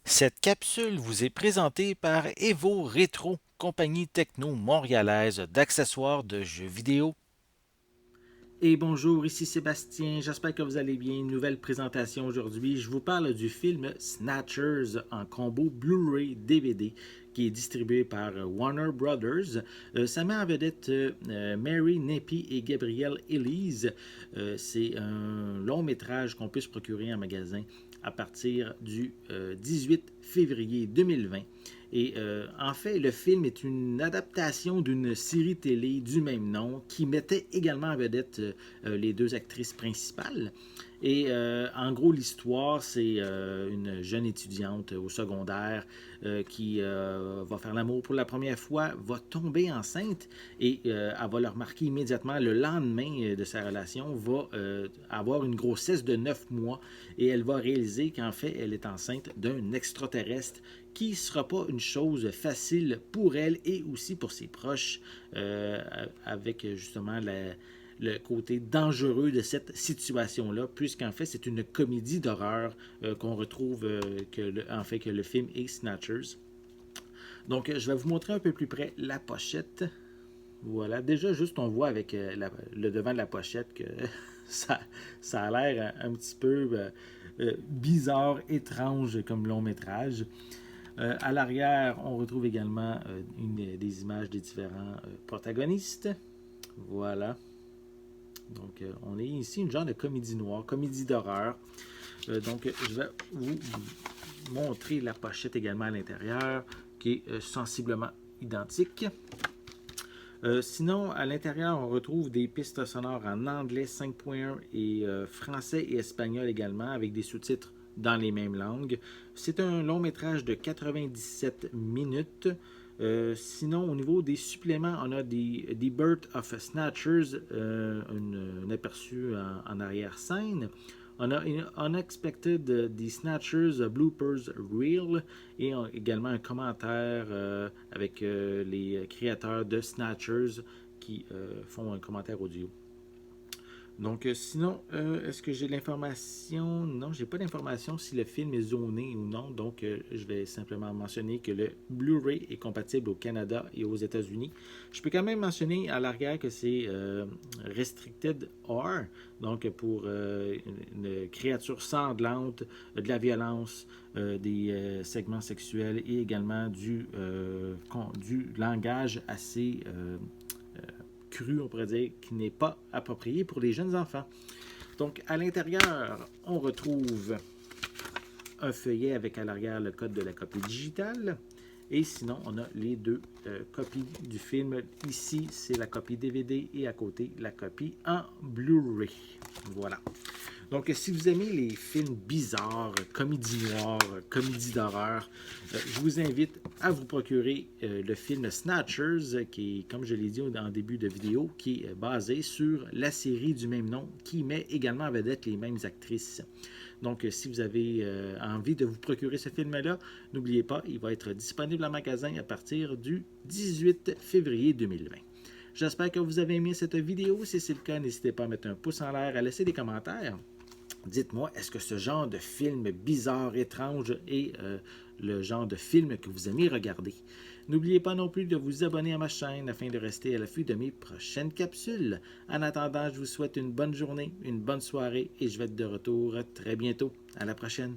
Cette capsule vous est présentée par Evo Rétro, compagnie techno montréalaise d'accessoires de jeux vidéo. Et bonjour, ici Sébastien, j'espère que vous allez bien. Une nouvelle présentation aujourd'hui. Je vous parle du film Snatchers en combo Blu-ray DVD qui est distribué par Warner Brothers. Ça met en vedette Mary Nepi et Gabrielle Elise. C'est un long métrage qu'on peut se procurer en magasin à partir du 18 février 2020. Et en fait, le film est une adaptation d'une série télé du même nom qui mettait également en vedette les deux actrices principales. Et en gros, l'histoire, c'est une jeune étudiante au secondaire qui va faire l'amour pour la première fois, va tomber enceinte et elle va le remarquer immédiatement le lendemain de sa relation, va avoir une grossesse de 9 mois et elle va réaliser qu'en fait, elle est enceinte d'un extraterrestre qui ne sera pas une chose facile pour elle et aussi pour ses proches, avec justement le côté dangereux de cette situation-là, puisqu'en fait, c'est une comédie d'horreur qu'on retrouve, en fait, que le film est Snatchers. Donc, je vais vous montrer un peu plus près la pochette. Voilà, déjà, juste on voit avec le devant de la pochette que ça, ça a l'air un petit peu bizarre, étrange comme long métrage. À l'arrière, on retrouve également des images des différents protagonistes. Voilà. Donc, on est ici une genre de comédie noire, comédie d'horreur. Donc, je vais vous montrer la pochette également à l'intérieur, qui est sensiblement identique. Sinon, à l'intérieur, on retrouve des pistes sonores en anglais 5.1 et français et espagnol également, avec des sous-titres dans les mêmes langues. C'est un long métrage de 97 minutes. Sinon, au niveau des suppléments, on a des Birth of Snatchers, un aperçu en arrière-scène. On a Unexpected des Snatchers Bloopers Reel et également un commentaire avec les créateurs de Snatchers qui font un commentaire audio. Donc, sinon, est-ce que j'ai l'information? Non, j'ai pas d'information si le film est zoné ou non. Donc, je vais simplement mentionner que le Blu-ray est compatible au Canada et aux États-Unis. Je peux quand même mentionner à l'arrière que c'est Restricted R, donc pour une créature sanglante, de la violence, des segments sexuels et également du langage assez cru, on pourrait dire, qui n'est pas approprié pour les jeunes enfants. Donc, à l'intérieur, on retrouve un feuillet avec à l'arrière le code de la copie digitale. Et sinon, on a les deux copies du film. Ici, c'est la copie DVD et à côté, la copie en Blu-ray. Voilà. Donc, si vous aimez les films bizarres, comédies noires, comédies d'horreur, je vous invite à vous procurer le film Snatchers, qui est, comme je l'ai dit en début de vidéo, qui est basé sur la série du même nom, qui met également en vedette les mêmes actrices. Donc, si vous avez envie de vous procurer ce film-là, n'oubliez pas, il va être disponible en magasin à partir du 18 février 2020. J'espère que vous avez aimé cette vidéo. Si c'est le cas, n'hésitez pas à mettre un pouce en l'air, à laisser des commentaires. Dites-moi, est-ce que ce genre de film bizarre, étrange est le genre de film que vous aimez regarder? N'oubliez pas non plus de vous abonner à ma chaîne afin de rester à l'affût de mes prochaines capsules. En attendant, je vous souhaite une bonne journée, une bonne soirée et je vais être de retour très bientôt. À la prochaine.